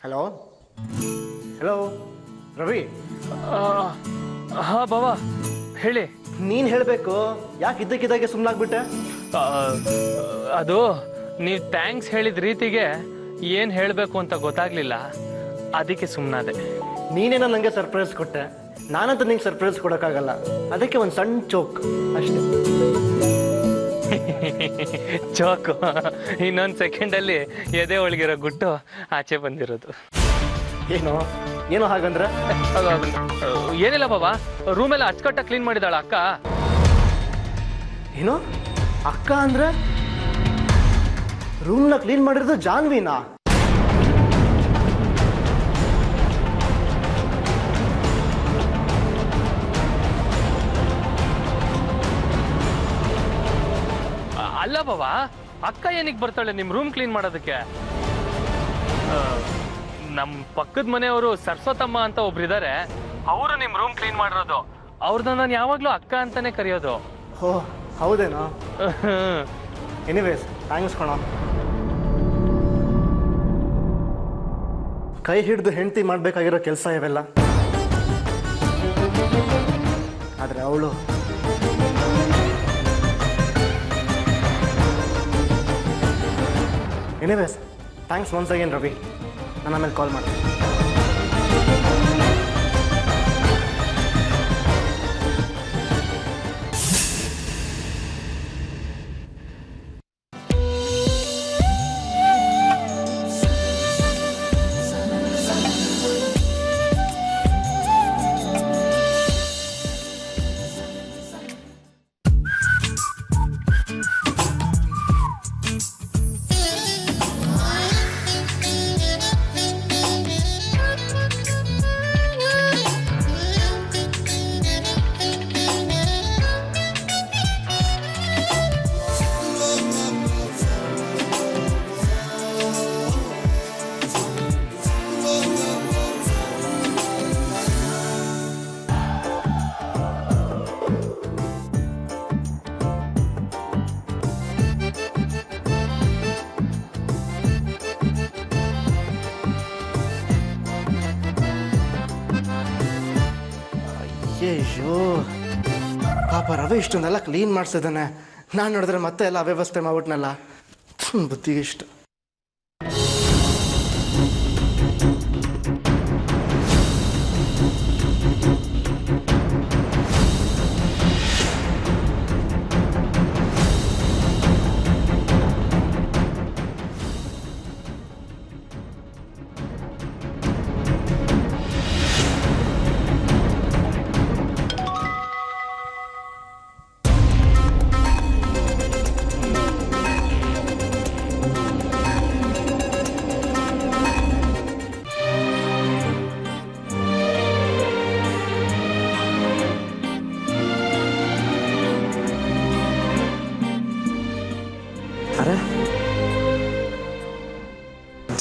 Hello hello Ravi. ಹಾ ಬಾವಾ ಹೇಳಿ. ನೀನು ಹೇಳಬೇಕು, ಯಾಕೆ ಇದ್ದಕ್ಕಿದ್ದಾಗೆ ಸುಮ್ಮನಾಗ್ಬಿಟ್ಟೆ? ಅದು ನೀವು ಥ್ಯಾಂಕ್ಸ್ ಹೇಳಿದ ರೀತಿಗೆ ಏನು ಹೇಳಬೇಕು ಅಂತ ಗೊತ್ತಾಗ್ಲಿಲ್ಲ, ಅದಕ್ಕೆ ಸುಮ್ಮನಾದೆ. ನೀನೇನೋ ನನಗೆ ಸರ್ಪ್ರೈಸ್ ಕೊಟ್ಟೆ, ನಾನಂತೂ ನಿಂಗೆ ಸರ್ಪ್ರೈಸ್ ಕೊಡೋಕ್ಕಾಗಲ್ಲ, ಅದಕ್ಕೆ ಒಂದು ಸಣ್ಣ ಚೋಕ್ ಅಷ್ಟೇ. ಚೋಕು ಇನ್ನೊಂದು ಸೆಕೆಂಡಲ್ಲಿ ಎದೆ ಒಳಗಿರೋ ಗುಟ್ಟು ಆಚೆ ಬಂದಿರೋದು. ಏನೋ ಏನೋ ಹಾಗಂದ್ರೆ? ಏನಿಲ್ಲ ಬಾಬಾ, ರೂಮೆಲ್ಲ ಅಚ್ಚುಕಟ್ಟಾಗಿ ಕ್ಲೀನ್ ಮಾಡಿದಾಳ ಅಕ್ಕ. ಏನೋ ಅಕ್ಕ ಅಂದ್ರೆ ರೂಮ್ನ ಕ್ಲೀನ್ ಮಾಡಿರೋದು ಜಾನ್ವಿನಾ? ಅಲ್ಲ ಬಾಬಾ, ಅಕ್ಕ ಏನಕ್ಕೆ ಬರ್ತಾಳೆ ನಿಮ್ಮ ರೂಮ್ ಕ್ಲೀನ್ ಮಾಡೋದಕ್ಕೆ? ನಮ್ಮ ಪಕ್ಕದ ಮನೆಯವರು ಸರಸ್ವತಮ್ಮ ಅಂತ ಒಬ್ರಿದ್ದಾರೆ, ಅವರು ನಿಮ್ಮ ರೂಮ್ ಕ್ಲೀನ್ ಮಾಡಿರೋದು. ಅವ್ರನ್ನ ನಾನು ಯಾವಾಗಲೂ ಅಕ್ಕ ಅಂತಾನೆ ಕರೆಯೋದು. ಓ ಹೌದೇನೋ? ಎನಿವೇಸ್ ಥ್ಯಾಂಕ್ಸ್ ಕಣೋ. ಕೈ ಹಿಡಿದು ಹೆಂಡತಿ ಮಾಡಬೇಕಾಗಿರೋ ಕೆಲಸ ಇವೆಲ್ಲ, ಆದರೆ ಅವಳು anyways thanks once again Ravi. ನಾನು ಆಮೇಲೆ ಕಾಲ್ ಮಾಡ್ತೀನಿ. ಅಯ್ಯೋ ಪಾಪ ರವಿ ಇಷ್ಟೊಂದೆಲ್ಲ ಕ್ಲೀನ್ ಮಾಡಿಸಿದ್ದಾನೆ, ನಾನು ನೋಡಿದ್ರೆ ಮತ್ತೆ ಎಲ್ಲ ಅವ್ಯವಸ್ಥೆ ಮಾಡ್ಬಿಟ್ನಲ್ಲ. ಬುದ್ಧಿಗೆ ಇಷ್ಟು.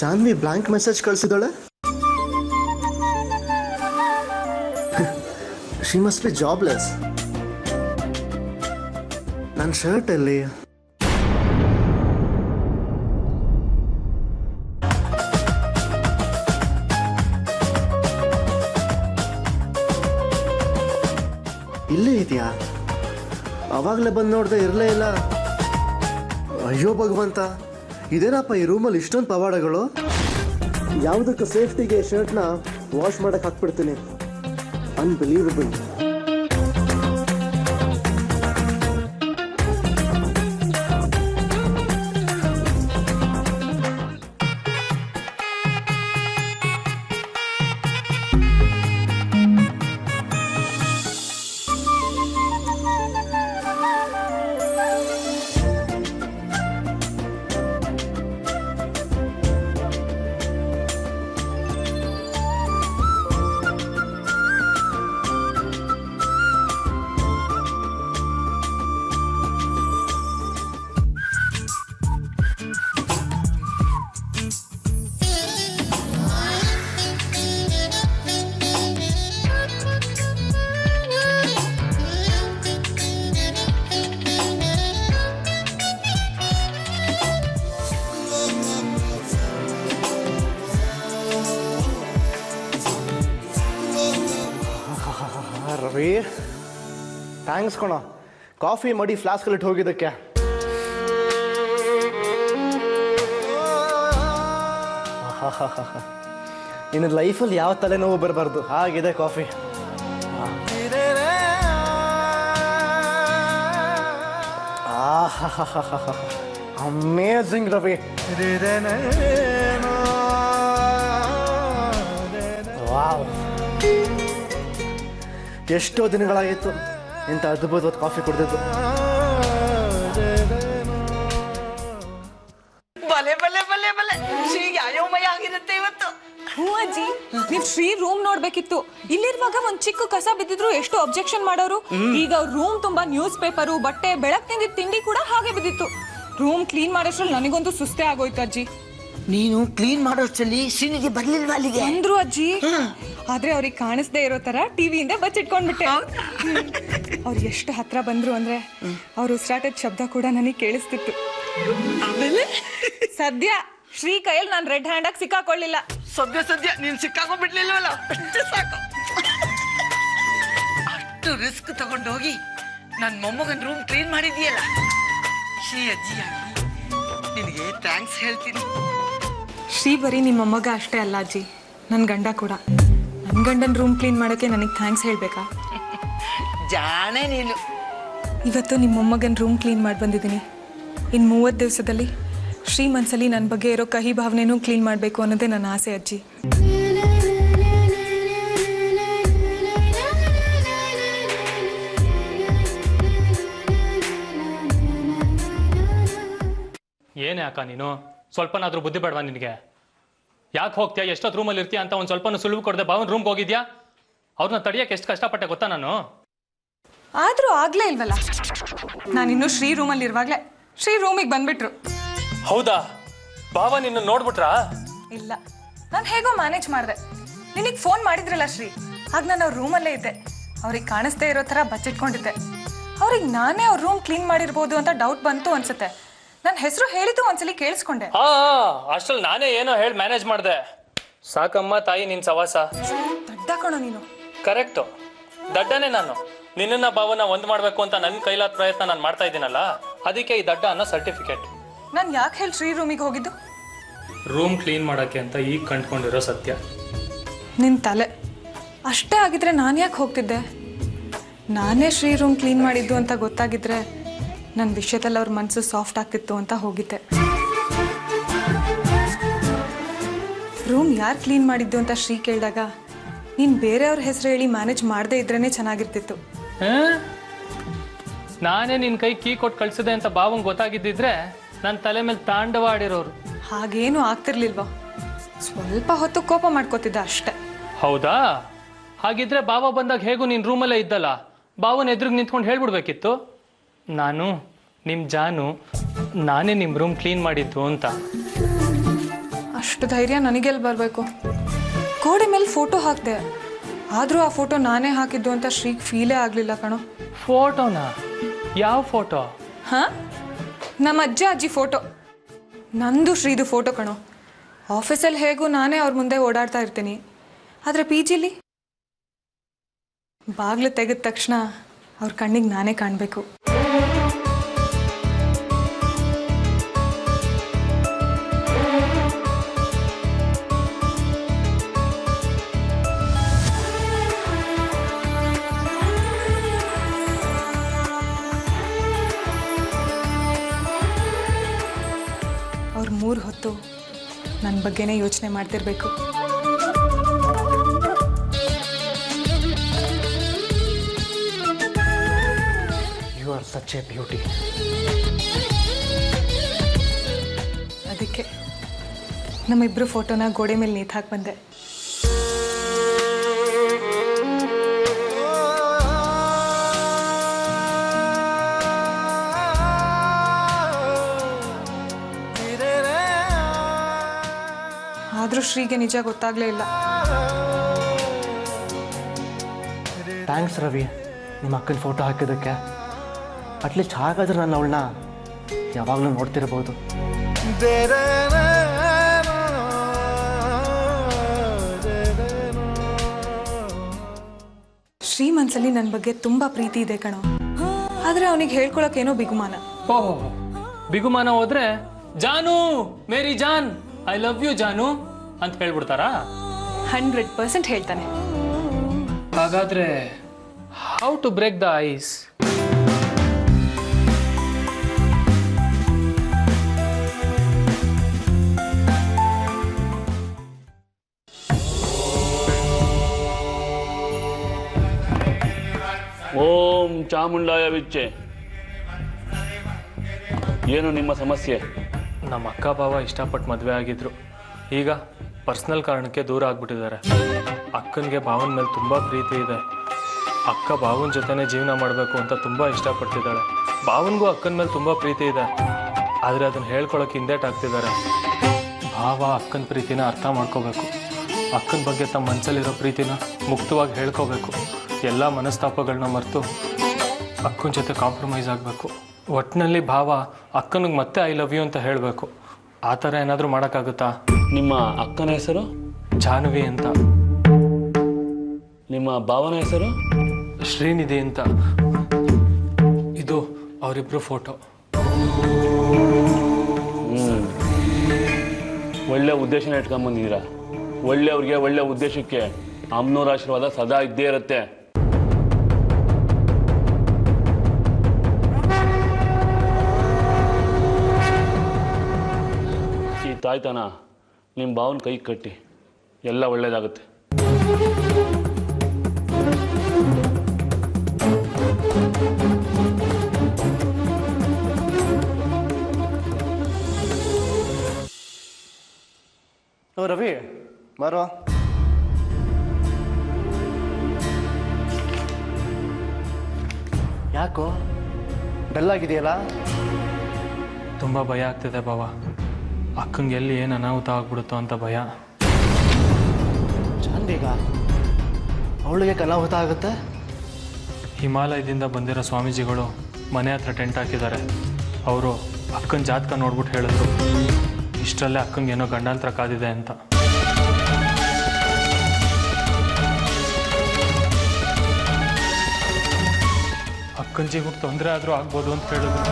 ಜಾನ್ವಿ ಬ್ಲಾಂಕ್ ಮೆಸೇಜ್ ಕಳಿಸಿದಾಳೆ. She must be jobless. ನನ್ನ ಶರ್ಟ್ ಎಲ್ಲಿ? ಇಲ್ಲೇ ಇದೆಯಾ? ಅವಾಗಲೇ ಬಂದು ನೋಡ್ದೆ, ಇರಲೇ ಇಲ್ಲ. ಅಯ್ಯೋ ಭಗವಂತ, ಇದೇನಪ್ಪ ಈ ರೂಮಲ್ಲಿ ಇಷ್ಟೊಂದು ಪವಾಡಗಳು. ಯಾವುದಕ್ಕೂ ಸೇಫ್ಟಿಗೆ ಶರ್ಟ್ನ ವಾಶ್ ಮಾಡಕ್ಕೆ ಹಾಕ್ಬಿಡ್ತೀನಿ. ಅನ್ಬಿಲೀವಬಲ್. ಥ್ಯಾಂಕ್ಸ್ ಕಣೋ, ಕಾಫಿ ಮಡಿ ಫ್ಲಾಸ್ಕಲ್ಲಿ ಹೋಗಿದ್ದಕ್ಕೆ. ಇನ್ನು ಲೈಫಲ್ಲಿ ಯಾವ ತಲೆನೋವು ಬರಬಾರ್ದು, ಹಾಗಿದೆ ಕಾಫಿ. ಅಮೇಝಿಂಗ್ ರವಿ. ವಾವ್, ಎಷ್ಟೋ ದಿನಗಳಾಗಿತ್ತು ಇಂಥ ಅದ್ಭುತವಾದ ಕಾಫಿ ಕುಡಿದಿದ್ದು. ಬಲೆ ಬಲೆ ಬಲೆ ಬಲೆ ಶ್ರೀಗೆ ಅಯೋಮಯ ಆಗಿರುತ್ತೆ ಇವತ್ತು. ಹ್ಞೂ ಅಜ್ಜಿ, ನೀವ್ ಶ್ರೀ ರೂಮ್ ನೋಡ್ಬೇಕಿತ್ತು. ಇಲ್ಲಿರುವಾಗ ಒಂದ್ ಚಿಕ್ಕ ಕಸ ಬಿದ್ದಿದ್ರು ಎಷ್ಟು ಅಬ್ಜೆಕ್ಷನ್ ಮಾಡೋರು. ಈಗ ರೂಮ್ ತುಂಬಾ ನ್ಯೂಸ್ ಪೇಪರು, ಬಟ್ಟೆ, ಬೆಳಕ್ ತಿಂದಿದ್ ತಿಂಡಿ ಕೂಡ ಹಾಗೆ ಬಿದ್ದಿತ್ತು. ರೂಮ್ ಕ್ಲೀನ್ ಮಾಡೋಷ್ಟ್ರಲ್ಲಿ ನನಗೊಂದು ಸುಸ್ತೇ ಆಗೋಯ್ತು ಅಜ್ಜಿ. ನೀನು ಕ್ಲೀನ್ ಮಾಡೋಷ್ಟರಲ್ಲಿ ಶ್ರೀನಿಗೆ ಬರ್ಲಿಲ್ವಾ ಅಲ್ಲಿಗೆ? ಅಂದ್ರು ಅಜ್ಜಿ, ಆದ್ರೆ ಅವ್ರಿಗೆ ಕಾಣಿಸ್ದೇ ಇರೋ ತರ ಟಿವಿಯಿಂದ ಬಚ್ಚಿಟ್ಕೊಂಡ್ಬಿಟ್ಟೆ. ಅವ್ರು ಎಷ್ಟು ಹತ್ರ ಬಂದ್ರು ಅಂದ್ರೆ ಅವ್ರ ಉಸಿರಾಟದ ಶಬ್ದ ಕೂಡ ನನಗೆ ಕೇಳಿಸ್ತಿತ್ತು. ಆಮೇಲೆ ಸದ್ಯ ಶ್ರೀ ಕೈಯಲ್ಲಿ ನಾನು ರೆಡ್ ಹ್ಯಾಂಡ್ ಆಗಿ ಸಿಕ್ಕಾಕೊಳ್ಳಿಲ್ಲ. ಸದ್ಯ ನೀನ್ ಸಿಕ್ಕಾಕೊಂಡ್ಬಿಡ್ಲಿಲ್ವಲ್ಲ, ಅಷ್ಟು ಸಾಕು. ಅಷ್ಟು ರಿಸ್ಕ್ ತಗೊಂಡೋಗಿ ನನ್ ಮೊಮ್ಮಗನ್ ರೂಮ್ ಕ್ಲೀನ್ ಮಾಡಿದ್ಯಲ್ಲ, ಶ್ರೀ ಅಜ್ಜಿಯಾಗಿ ನಿನಗೆ ಥ್ಯಾಂಕ್ಸ್ ಹೇಳ್ತೀನಿ. ಶ್ರೀ ಬರೀ ನಿಮ್ಮ ಮೊಮ್ಮಗ ಅಷ್ಟೇ ಅಲ್ಲ ಅಜ್ಜಿ, ನನ್ನ ಗಂಡ ಕೂಡ. ನನ್ನ ಗಂಡನ ರೂಮ್ ಕ್ಲೀನ್ ಮಾಡೋಕ್ಕೆ ನನಗೆ ಥ್ಯಾಂಕ್ಸ್ ಹೇಳ್ಬೇಕಾ? ಜಾಣೆ ನೀನು. ಇವತ್ತು ನಿಮ್ಮ ಮೊಮ್ಮಗನ ರೂಮ್ ಕ್ಲೀನ್ ಮಾಡಿ ಬಂದಿದ್ದೀನಿ. ಇನ್ನು 30 ದಿವಸದಲ್ಲಿ ಶ್ರೀ ಮನ್ಸಲ್ಲಿ ನನ್ನ ಬಗ್ಗೆ ಇರೋ ಕಹಿ ಭಾವನೆನೂ ಕ್ಲೀನ್ ಮಾಡಬೇಕು ಅನ್ನೋದೇ ನನ್ನ ಆಸೆ ಅಜ್ಜಿ. ಏನೇ ಅಕ್ಕ ನೀನು, ಸ್ವಲ್ಪನಾದ್ರೂ ಬುದ್ಧಿ ಬೇಡವಾ ನಿನಗೆ? ಯಾಕೆ ಹೋಗ್ತೀಯಾ, ಎಷ್ಟೊತ್ತು ರೂಮಲ್ಲಿ ಇರ್ತೀಯ ಅಂತ ಒಂದು ಸ್ವಲ್ಪನೂ ಸುಳಿವು ಕೊಡದೆ ಬಾವನ್ ರೂಮ್ಗೆ ಹೋಗಿದ್ಯಾ? ಅವ್ರನ್ನ ತಡಿಯಕ್ಕೆ ಎಷ್ಟು ಕಷ್ಟಪಟ್ಟೆ ಗೊತ್ತಾ ನಾನು? ಆದರೂ ಆಗ್ಲೇ ಇಲ್ವಲ್ಲ. ನಾನಿನ್ನೂ ಶ್ರೀ ರೂಮಲ್ಲಿ ಇರುವಾಗಲೇ ಶ್ರೀ ರೂಮಿಗೆ ಬಂದ್ಬಿಟ್ರು. ಹೌದಾ? ಬಾವ ನಿನ್ನ ನೋಡ್ಬಿಟ್ರಾ? ಇಲ್ಲ, ನಾನು ಹೇಗೋ ಮ್ಯಾನೇಜ್ ಮಾಡಿದೆ. ನಿನಗೆ ಫೋನ್ ಮಾಡಿದ್ರಲ್ಲ ಶ್ರೀ, ಆಗ ನಾನು ಅವ್ರ ರೂಮಲ್ಲೇ ಇದ್ದೆ. ಅವ್ರಿಗೆ ಕಾಣಿಸ್ದೇ ಇರೋ ಥರ ಬಚ್ಚಿಟ್ಕೊಂಡಿದ್ದೆ. ಅವ್ರಿಗೆ ನಾನೇ ಅವ್ರ ರೂಮ್ ಕ್ಲೀನ್ ಮಾಡಿರ್ಬೋದು ಅಂತ ಡೌಟ್ ಬಂತು ಅನ್ಸುತ್ತೆ. ನನ್ನ ಹೆಸರು ಹೇಳಿದ್ದು ಒಂದ್ಸಲಿ ಕೇಳಿಸ್ಕೊಂಡೆ. ಅಷ್ಟ್ರಲ್ಲಿ ನಾನೇ ಏನೋ ಹೇಳಿ ಮ್ಯಾನೇಜ್ ಮಾಡಿದೆ. ಸಾಕಮ್ಮ ತಾಯಿ ನಿನ್ ಸವಾಸ. ದಡ್ಡ ಕಣೋ ನೀನು. ಕರೆಕ್ಟು, ದಡ್ಡನೇ ನಾನು. ನಿನ್ನ ಭಾವನ ಒಂದ್ ಮಾಡ್ಬೇಕು ಅಂತ ನನ್ನ ಕೈಲಾದ ಪ್ರಯತ್ನ ನಾನು ಮಾಡ್ತಾ ಇದ್ದೀನಲ್ಲ, ಅದಕ್ಕೆ ಈ ದಡ್ಡ ಅನ್ನೋ ಸರ್ಟಿಫಿಕೇಟ್. ನಾನು ಯಾಕೆ ಹೇಳಿ ಶ್ರೀ ರೂಮಿಗೆ ಹೋಗಿದ್ದು? ರೂಮ್ ಕ್ಲೀನ್ ಮಾಡೋಕ್ಕೆ ಅಂತ ಈಗ ಕಂಡ್ಕೊಂಡಿರೋ ಸತ್ಯ. ನಿನ್ನ ತಲೆ ಅಷ್ಟೇ ಆಗಿದ್ರೆ ನಾನು ಯಾಕೆ ಹೋಗ್ತಿದ್ದೆ? ನಾನೇ ಶ್ರೀ ರೂಮ್ ಕ್ಲೀನ್ ಮಾಡಿದ್ದು ಅಂತ ಗೊತ್ತಾಗಿದ್ರೆ ನನ್ನ ವಿಷಯದಲ್ಲಿ ಅವ್ರ ಮನಸ್ಸು ಸಾಫ್ಟ್ ಆಗ್ತಿತ್ತು ಅಂತ ಹೋಗಿದ್ದೆ. ರೂಮ್ ಯಾರು ಕ್ಲೀನ್ ಮಾಡಿದ್ದು ಅಂತ ಶ್ರೀ ಕೇಳಿದಾಗ ನೀನು ಬೇರೆಯವ್ರ ಹೆಸರು ಹೇಳಿ ಮ್ಯಾನೇಜ್ ಮಾಡದೇ ಇದ್ರೇ ಚೆನ್ನಾಗಿರ್ತಿತ್ತು. ನಾನೇ ನಿನ್ನ ಕೈ ಕೀ ಕೊಟ್ಟು ಕಳ್ಸಿದೆ ಅಂತ ಬಾವಂಗೆ ಗೊತ್ತಾಗಿದ್ದಿದ್ರೆ ನನ್ನ ತಲೆ ಮೇಲೆ ತಾಂಡವಾಡಿರೋರು. ಹಾಗೇನು ಆಗ್ತಿರ್ಲಿಲ್ವಾ? ಸ್ವಲ್ಪ ಹೊತ್ತು ಕೋಪ ಮಾಡ್ಕೋತಿದ್ದ ಅಷ್ಟೆ. ಹೌದಾ? ಹಾಗಿದ್ರೆ ಬಾವ ಬಂದಾಗ ಹೇಗೂ ನಿನ್ನ ರೂಮಲ್ಲೇ ಇದ್ದಲ್ಲ, ಬಾವನ ಎದುರಿಗೆ ನಿಂತ್ಕೊಂಡು ಹೇಳ್ಬಿಡ್ಬೇಕಿತ್ತು, ನಾನು ನಿಮ್ಮ ಜಾನು ನಾನೇ ನಿಮ್ಮ ರೂಮ್ ಕ್ಲೀನ್ ಮಾಡಿದ್ದು ಅಂತ. ಅಷ್ಟು ಧೈರ್ಯ ನನಗೆಲ್ಲಿ ಬರಬೇಕು? ಗೋಡೆ ಮೇಲೆ ಫೋಟೋ ಹಾಕಿದೆ, ಆದರೂ ಆ ಫೋಟೋ ನಾನೇ ಹಾಕಿದ್ದು ಅಂತ ಶ್ರೀಗೆ ಫೀಲೇ ಆಗಲಿಲ್ಲ ಕಣೋ. ಫೋಟೋನಾ? ಯಾವ ಫೋಟೋ? ಹಾಂ, ನಮ್ಮ ಅಜ್ಜ ಅಜ್ಜಿ ಫೋಟೋ. ನಂದು ಶ್ರೀದು ಫೋಟೋ ಕಣೋ. ಆಫೀಸಲ್ಲಿ ಹೇಗೂ ನಾನೇ ಅವ್ರ ಮುಂದೆ ಓಡಾಡ್ತಾ ಇರ್ತೀನಿ, ಆದರೆ ಪಿ ಜಿಲಿ ಬಾಗಿಲು ತೆಗೆದ ತಕ್ಷಣ ಅವ್ರ ಕಣ್ಣಿಗೆ ನಾನೇ ಕಾಣಬೇಕು. ಅವ್ರು 3 ಹೊತ್ತು ನನ್ನ ಬಗ್ಗೆನೇ ಯೋಚನೆ ಮಾಡ್ತಿರ್ಬೇಕು. You are such a beauty. ಅದಕ್ಕೆ ನಮ್ಮಿಬ್ರು ಫೋಟೋನ ಗೋಡೆ ಮೇಲೆ ನೇತು ಹಾಕಿ ಬಂದೆ. ಆದರೂ ಶ್ರೀಗೆ ನಿಜ ಗೊತ್ತಾಗಲೇ ಇಲ್ಲ. ಥ್ಯಾಂಕ್ಸ್ ರವಿ, ನಿಮ್ಮ ಅಕ್ಕನ ಫೋಟೋ ಹಾಕಿದ್ದಕ್ಕೆ. ಅಟ್ಲೀಸ್ಟ್ ಹಾಗಾದ್ರೆ ನಾನು ಅವಳನ್ನ ಯಾವಾಗಲೂ ನೋಡ್ತಿರ್ಬೋದು. ಶ್ರೀ ಮನ್ಸಲ್ಲಿ ನನ್ನ ಬಗ್ಗೆ ತುಂಬ ಪ್ರೀತಿ ಇದೆ ಕಣೋ. ಆದ್ರೆ ಅವನಿಗೆ ಹೇಳ್ಕೊಳಕ್ಕೇನೋ ಬಿಗುಮಾನ. ಓಹೋ, ಬಿಗುಮಾನ ಹೋದ್ರೆ ಜಾನು ಮೇರಿ ಜಾನ್ ಐ ಲವ್ ಯು ಜಾನು ಅಂತ ಹೇಳ್ಬಿಡ್ತಾರಾ? 100% ಹೇಳ್ತಾನೆ. ಹಾಗಾದ್ರೆ how to break the ice? ಓಂ ಚಾಮುಂಡಾಯ ವಿಚ್ಚೆ. ಏನು ನಿಮ್ಮ ಸಮಸ್ಯೆ? ನಮ್ಮ ಅಕ್ಕ ಬಾವ ಇಷ್ಟಪಟ್ಟು ಮದುವೆ ಆಗಿದ್ರು, ಈಗ ಪರ್ಸ್ನಲ್ ಕಾರಣಕ್ಕೆ ದೂರ ಆಗ್ಬಿಟ್ಟಿದ್ದಾರೆ. ಅಕ್ಕನಿಗೆ ಭಾವನ ಮೇಲೆ ತುಂಬ ಪ್ರೀತಿ ಇದೆ. ಅಕ್ಕ ಭಾವನ ಜೊತೆನೇ ಜೀವನ ಮಾಡಬೇಕು ಅಂತ ತುಂಬ ಇಷ್ಟಪಡ್ತಿದ್ದಾಳೆ. ಭಾವನಿಗೂ ಅಕ್ಕನ ಮೇಲೆ ತುಂಬ ಪ್ರೀತಿ ಇದೆ, ಆದರೆ ಅದನ್ನು ಹೇಳ್ಕೊಳಕ್ಕೆ ಹಿಂದೇಟಾಗ್ತಿದ್ದಾರೆ. ಭಾವ ಅಕ್ಕನ ಪ್ರೀತಿನ ಅರ್ಥ ಮಾಡ್ಕೋಬೇಕು. ಅಕ್ಕನ ಬಗ್ಗೆ ತಮ್ಮ ಮನಸ್ಸಲ್ಲಿರೋ ಪ್ರೀತಿನ ಮುಕ್ತವಾಗಿ ಹೇಳ್ಕೋಬೇಕು. ಎಲ್ಲ ಮನಸ್ತಾಪಗಳನ್ನ ಮರೆತು ಅಕ್ಕನ ಜೊತೆ ಕಾಂಪ್ರಮೈಸ್ ಆಗಬೇಕು. ಒಟ್ಟಿನಲ್ಲಿ ಭಾವ ಅಕ್ಕನಿಗೆ ಮತ್ತೆ ಐ ಲವ್ ಯು ಅಂತ ಹೇಳಬೇಕು. ಆ ಥರ ಏನಾದರೂ ಮಾಡೋಕ್ಕಾಗುತ್ತಾ? ನಿಮ್ಮ ಅಕ್ಕನ ಹೆಸರು? ಜಾಹ್ನವಿ ಅಂತ. ನಿಮ್ಮ ಭಾವನ ಹೆಸರು? ಶ್ರೀನಿಧಿ ಅಂತ. ಇದು ಅವರಿಬ್ರು ಫೋಟೋ. ಒಳ್ಳೆ ಉದ್ದೇಶನ ಇಟ್ಕೊಂಬಂದಿದ್ದೀರಾ. ಒಳ್ಳೆಯವ್ರಿಗೆ ಒಳ್ಳೆ ಉದ್ದೇಶಕ್ಕೆ ಅಮ್ಮನವ್ರ ಆಶೀರ್ವಾದ ಸದಾ ಇದ್ದೇ ಇರುತ್ತೆ. ಈ ತಾಯ್ತನ ನಿಮ್ಮ ಭಾವನ ಕೈ ಕಟ್ಟಿ, ಎಲ್ಲ ಒಳ್ಳೇದಾಗುತ್ತೆ. ಓ ರವಿ, ಬಾರೋ. ಯಾಕೋ ಡಲ್ ಆಗಿದೆಯಲ್ಲ? ತುಂಬ ಭಯ ಆಗ್ತಿದೆ ಬಾವ. ಅಕ್ಕಂಗೆ ಎಲ್ಲಿ ಏನು ಅನಾಹುತ ಆಗ್ಬಿಡುತ್ತೋ ಅಂತ ಭಯ. ಜಾನ್ವಿಗ ಅವಳಿಗೆ ಅನಾಹುತ ಆಗುತ್ತೆ? ಹಿಮಾಲಯದಿಂದ ಬಂದಿರೋ ಸ್ವಾಮೀಜಿಗಳು ಮನೆ ಹತ್ರ ಟೆಂಟ್ ಹಾಕಿದ್ದಾರೆ. ಅವರು ಅಕ್ಕನ ಜಾತಕ ನೋಡ್ಬಿಟ್ಟು ಹೇಳಿದ್ರು, ಇಷ್ಟರಲ್ಲೇ ಅಕ್ಕಂಗೆ ಏನೋ ಗಂಡಾಂತರ ಕಾದಿದೆ ಅಂತ. ಅಕ್ಕನ ಜೀವಕ್ಕೆ ತೊಂದರೆ ಆದರೂ ಆಗ್ಬೋದು ಅಂತ ಹೇಳಿದ್ರು.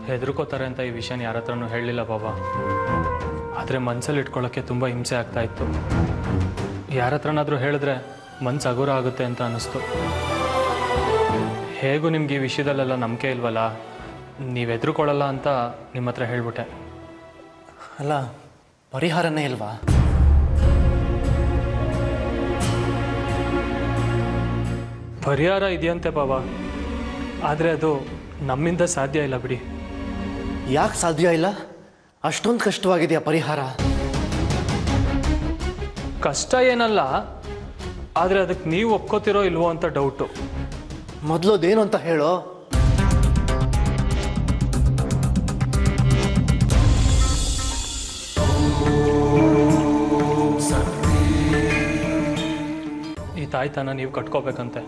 ಹೆದರ್ಕೋತಾರೆ ಅಂತ ಈ ವಿಷಯನ ಯಾರ ಹತ್ರನೂ ಹೇಳಲಿಲ್ಲ ಬಾಬಾ. ಆದರೆ ಮನಸ್ಸಲ್ಲಿ ಇಟ್ಕೊಳ್ಳೋಕ್ಕೆ ತುಂಬ ಹಿಂಸೆ ಆಗ್ತಾ ಇತ್ತು. ಯಾರ ಹತ್ರನಾದರೂ ಹೇಳಿದ್ರೆ ಮನಸ್ಸು ಹಗುರ ಆಗುತ್ತೆ ಅಂತ ಅನ್ನಿಸ್ತು. ಹೇಗೂ ನಿಮ್ಗೆ ಈ ವಿಷಯದಲ್ಲೆಲ್ಲ ನಂಬಿಕೆ ಇಲ್ವಲ್ಲ, ನೀವು ಹೆದರ್ಕೊಳ್ಳಲ್ಲ ಅಂತ ನಿಮ್ಮ ಹತ್ರ ಹೇಳ್ಬಿಟ್ಟೆ. ಅಲ್ಲ, ಪರಿಹಾರನೇ ಇಲ್ವಾ? ಪರಿಹಾರ ಇದೆಯಂತೆ ಬಾಬಾ, ಆದರೆ ಅದು ನಮ್ಮಿಂದ ಸಾಧ್ಯ ಇಲ್ಲ ಬಿಡಿ. ಯಾಕೆ ಸಾಧ್ಯ ಇಲ್ಲ? ಅಷ್ಟೊಂದು ಕಷ್ಟವಾಗಿದೆಯಾ ಪರಿಹಾರ? ಕಷ್ಟ ಏನಲ್ಲ, ಆದರೆ ಅದಕ್ಕೆ ನೀವು ಒಪ್ಕೋತಿರೋ ಇಲ್ವೋ ಅಂತ ಡೌಟು. ಮೊದಲು ಅದೇನು ಅಂತ ಹೇಳೋ. ಈ ತಾಯ್ತನ ನೀವು ಕಟ್ಕೋಬೇಕಂತೆ.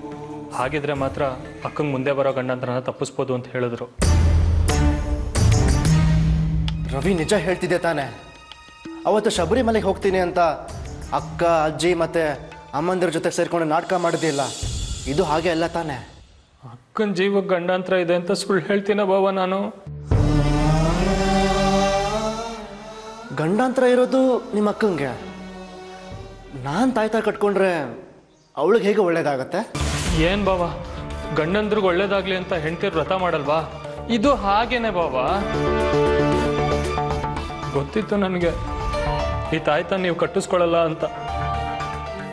ಹಾಗಿದ್ರೆ ಮಾತ್ರ ಅಕ್ಕಂಗೆ ಮುಂದೆ ಬರೋ ಗಂಡಂತರನ ತಪ್ಪಿಸ್ಬೋದು ಅಂತ ಹೇಳಿದ್ರು. ರವಿ ನಿಜ ಹೇಳ್ತಿದ್ದೆ ತಾನೆ? ಅವತ್ತು ಶಬರಿಮಲೆಗೆ ಹೋಗ್ತೀನಿ ಅಂತ ಅಕ್ಕ, ಅಜ್ಜಿ ಮತ್ತೆ ಅಮ್ಮಂದಿರ ಜೊತೆ ಸೇರ್ಕೊಂಡು ನಾಟಕ ಮಾಡಿದ್ದಿಲ್ಲ, ಇದು ಹಾಗೆ ಅಲ್ಲ ತಾನೆ? ಅಕ್ಕನ ಜೀವಕ್ಕೆ ಗಂಡಾಂತರ ಇದೆ ಅಂತ ಸುಳ್ಳು ಹೇಳ್ತೀನ ಬಾಬಾ ನಾನು? ಗಂಡಾಂತರ ಇರೋದು ನಿಮ್ಮ ಅಕ್ಕಂಗೆ. ನಾನು ತಾಯ್ತ ಕಟ್ಕೊಂಡ್ರೆ ಅವಳಿಗೆ ಹೇಗೆ ಒಳ್ಳೇದಾಗತ್ತೆ? ಏನ್ ಬಾಬಾ, ಗಂಡಂದ್ರಿಗೆ ಒಳ್ಳೇದಾಗ್ಲಿ ಅಂತ ಹೆಂಡ್ತಿರ್ ವ್ರತ ಮಾಡಲ್ವಾ? ಇದು ಹಾಗೇನೆ ಬಾಬಾ. ಗೊತ್ತಿತ್ತು ನನಗೆ ಈ ತಾಯ್ತ ನೀವು ಕಟ್ಟಿಸ್ಕೊಳ್ಳಲ್ಲ ಅಂತ.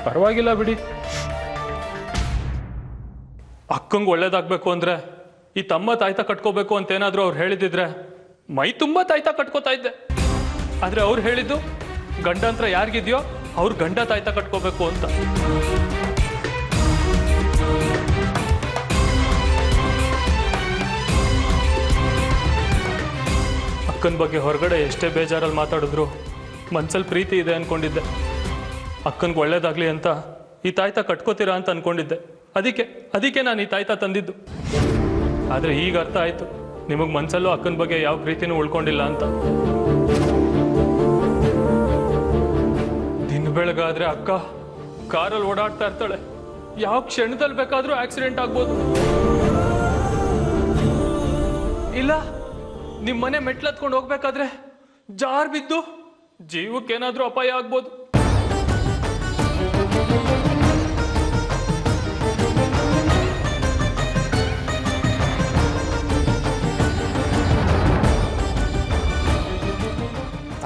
ಪರವಾಗಿಲ್ಲ ಬಿಡಿ. ಅಕ್ಕಂಗೆ ಒಳ್ಳೇದಾಗಬೇಕು ಅಂದರೆ ಈ ತಮ್ಮ ತಾಯ್ತ ಕಟ್ಕೋಬೇಕು ಅಂತೇನಾದರೂ ಅವ್ರು ಹೇಳಿದಿದ್ರೆ ಮೈ ತುಂಬ ತಾಯ್ತ ಕಟ್ಕೋತಾ ಇದ್ದೆ. ಆದರೆ ಅವ್ರು ಹೇಳಿದ್ದು ಗಂಡಂತ್ರ ಯಾರಿಗಿದೆಯೋ ಅವ್ರು ಗಂಡ ತಾಯ್ತ ಕಟ್ಕೋಬೇಕು ಅಂತ. ಅಕ್ಕನ ಬಗ್ಗೆ ಹೊರಗಡೆ ಎಷ್ಟೇ ಬೇಜಾರಲ್ಲಿ ಮಾತಾಡಿದ್ರು ಮನ್ಸಲ್ಲಿ ಪ್ರೀತಿ ಇದೆ ಅಂದ್ಕೊಂಡಿದ್ದೆ. ಅಕ್ಕನಿಗೆ ಒಳ್ಳೇದಾಗಲಿ ಅಂತ ಈ ತಾಯ್ತ ಕಟ್ಕೋತೀರಾ ಅಂತ ಅಂದ್ಕೊಂಡಿದ್ದೆ. ಅದಕ್ಕೆ ನಾನು ಈ ತಾಯ್ತ ತಂದಿದ್ದು. ಆದರೆ ಈಗ ಅರ್ಥ ಆಯಿತು, ನಿಮಗೆ ಮನಸ್ಸಲ್ಲೂ ಅಕ್ಕನ ಬಗ್ಗೆ ಯಾವ ಪ್ರೀತಿನೂ ಉಳ್ಕೊಂಡಿಲ್ಲ ಅಂತ. ದಿನ ಬೆಳಗಾದ್ರೆ ಅಕ್ಕ ಕಾರಲ್ಲಿ ಓಡಾಡ್ತಾ ಇರ್ತಾಳೆ. ಯಾವ ಕ್ಷಣದಲ್ಲಿ ಬೇಕಾದ್ರೂ ಆಕ್ಸಿಡೆಂಟ್ ಆಗ್ಬೋದು, ಇಲ್ಲ ನಿಮ್ಮ ಮನೆ ಮೆಟ್ಲತ್ಕೊಂಡು ಹೋಗ್ಬೇಕಾದ್ರೆ ಜಾರ್ ಬಿದ್ದು ಜೀವಕ್ಕೇನಾದ್ರೂ ಅಪಾಯ ಆಗ್ಬೋದು.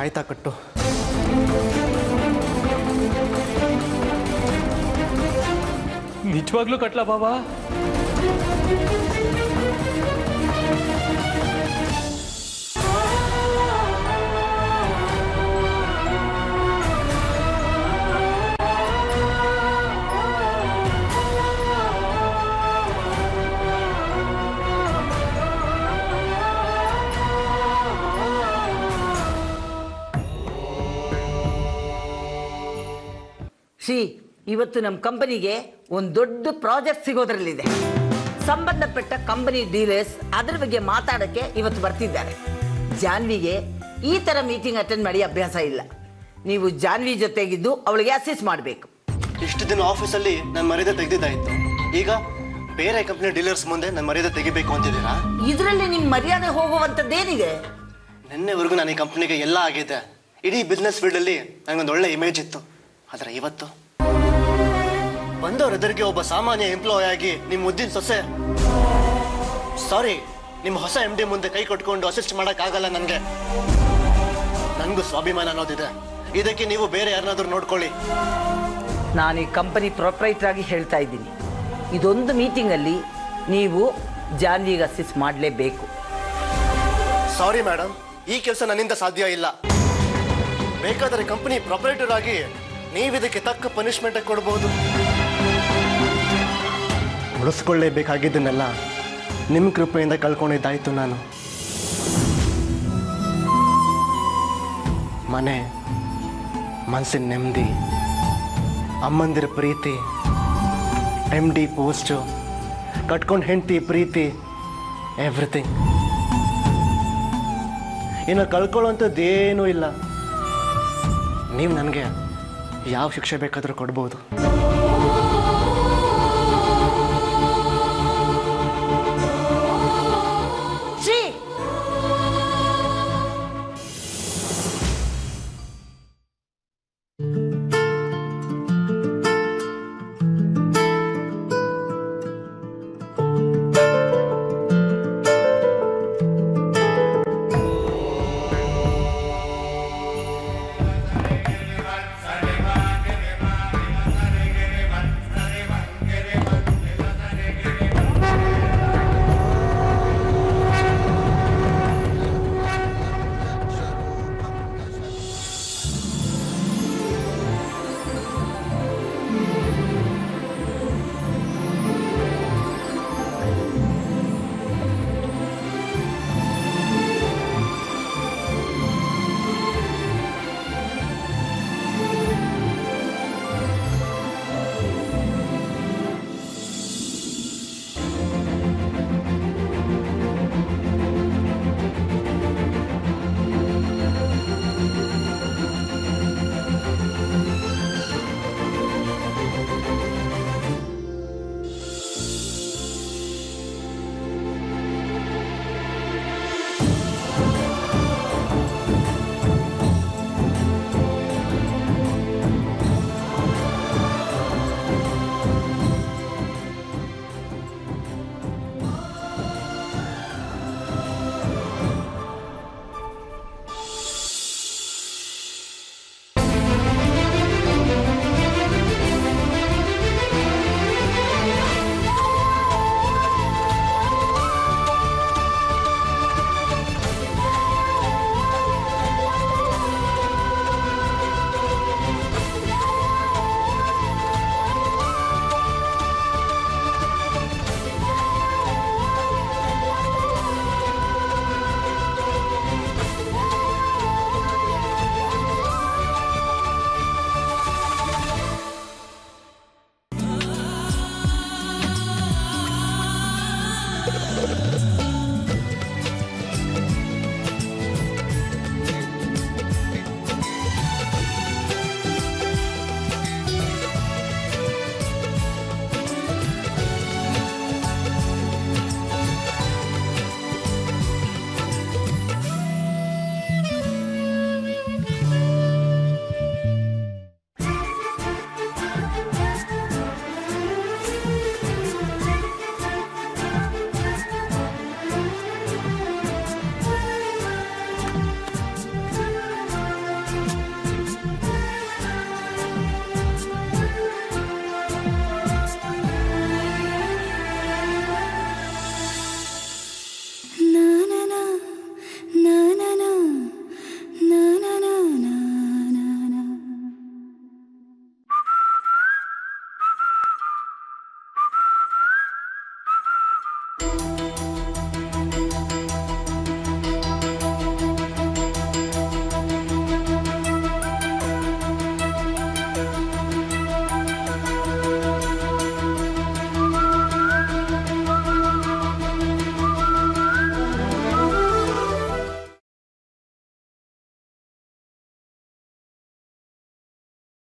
ಆಯ್ತಾ ಕಟ್ಟು. ನಿಜವಾಗ್ಲೂ ಕಟ್ಲಾ ಬಾಬಾ? ಶ್ರೀ, ಇವತ್ತು ನಮ್ಮ ಕಂಪನಿಗೆ ಒಂದು ದೊಡ್ಡ ಪ್ರಾಜೆಕ್ಟ್ ಸಿಗೋದ್ರಲ್ಲಿದೆ. ಸಂಬಂಧಪಟ್ಟ ಕಂಪನಿ ಡೀಲರ್ಸ್ ಅದರ ಬಗ್ಗೆ ಮಾತಾಡೋಕ್ಕೆ ಇವತ್ತು ಬರ್ತಿದ್ದಾರೆ. ಜಾನ್ವಿಗೆ ಈ ಥರ ಮೀಟಿಂಗ್ ಅಟೆಂಡ್ ಮಾಡಿ ಅಭ್ಯಾಸ ಇಲ್ಲ. ನೀವು ಜಾನ್ವಿ ಜೊತೆಗಿದ್ದು ಅವಳಿಗೆ ಅಸಿಸ್ಟ್ ಮಾಡಬೇಕು. ಇಷ್ಟು ದಿನ ಆಫೀಸಲ್ಲಿ ನನ್ನ ಮರ್ಯಾದೆ ತೆಗೆದಿದ್ದಾಯಿತು, ಈಗ ಬೇರೆ ಕಂಪ್ನಿ ಡೀಲರ್ಸ್ ಮುಂದೆ ನನ್ನ ಮರ್ಯಾದೆ ತೆಗಿಬೇಕು ಅಂತಿದ್ದೀರಾ? ಇದರಲ್ಲಿ ನಿಮ್ಮ ಮರ್ಯಾದೆ ಹೋಗುವಂಥದ್ದೇನಿದೆ? ನಿನ್ನೆವರೆಗೂ ನಾನು ಈ ಕಂಪ್ನಿಗೆ ಎಲ್ಲ ಆಗಿದೆ. ಇಡೀ ಬಿಸ್ನೆಸ್ ಫೀಲ್ಡಲ್ಲಿ ನನಗೊಂದು ಒಳ್ಳೆ ಇಮೇಜ್ ಇತ್ತು. ಆದರೆ ಇವತ್ತು ಬಂದವರೆದುರಿಗೆ ಒಬ್ಬ ಸಾಮಾನ್ಯ ಎಂಪ್ಲಾಯ್ ಆಗಿ ನಿಮ್ಮ ಮುದ್ದಿನ ಸೊಸೆ, ಸಾರಿ, ನಿಮ್ಮ ಹೊಸ MD ಮುಂದೆ ಕೈ ಕೊಟ್ಕೊಂಡು ಅಸಿಸ್ಟ್ ಮಾಡೋಕ್ಕಾಗಲ್ಲ. ನನಗೂ ಸ್ವಾಭಿಮಾನ ಅನ್ನೋದಿದೆ. ಇದಕ್ಕೆ ನೀವು ಬೇರೆ ಯಾರನ್ನಾದ್ರೂ ನೋಡ್ಕೊಳ್ಳಿ. ನಾನು ಈ ಕಂಪನಿ ಪ್ರೊಪ್ರೈಟರ್ ಆಗಿ ಹೇಳ್ತಾ ಇದ್ದೀನಿ, ಇದೊಂದು ಮೀಟಿಂಗಲ್ಲಿ ನೀವು ಜಾನ್ವಿಗೆ ಅಸಿಸ್ಟ್ ಮಾಡಲೇಬೇಕು. ಸಾರಿ ಮೇಡಮ್, ಈ ಕೆಲಸ ನನ್ನಿಂದ ಸಾಧ್ಯ ಇಲ್ಲ. ಬೇಕಾದರೆ ಕಂಪನಿ ಪ್ರೊಪ್ರೈಟರ್ ಆಗಿ ನೀವಿದಕ್ಕೆ ತಕ್ಕ ಪನಿಷ್ಮೆಂಟ್ ಕೊಡ್ಬೋದು. ಉಳಿಸ್ಕೊಳ್ಳೇಬೇಕಾಗಿದ್ದನ್ನೆಲ್ಲ ನಿಮ್ಮ ಕೃಪೆಯಿಂದ ಕಳ್ಕೊಂಡಿದ್ದಾಯ್ತು. ನಾನು ಮನೆ, ಮನಸ್ಸಿನ ನೆಮ್ಮದಿ, ಅಮ್ಮಂದಿರ ಪ್ರೀತಿ, MD ಪೋಸ್ಟು, ಕಟ್ಕೊಂಡು ಹೆಂಡತಿ ಪ್ರೀತಿ, ಎವ್ರಿಥಿಂಗ್. ಇನ್ನು ಕಳ್ಕೊಳ್ಳೋಂಥದ್ದೇನೂ ಇಲ್ಲ. ನೀವು ನನಗೆ ಯಾವ ಶಿಕ್ಷೆ ಬೇಕಾದರೂ ಕೊಡ್ಬೋದು.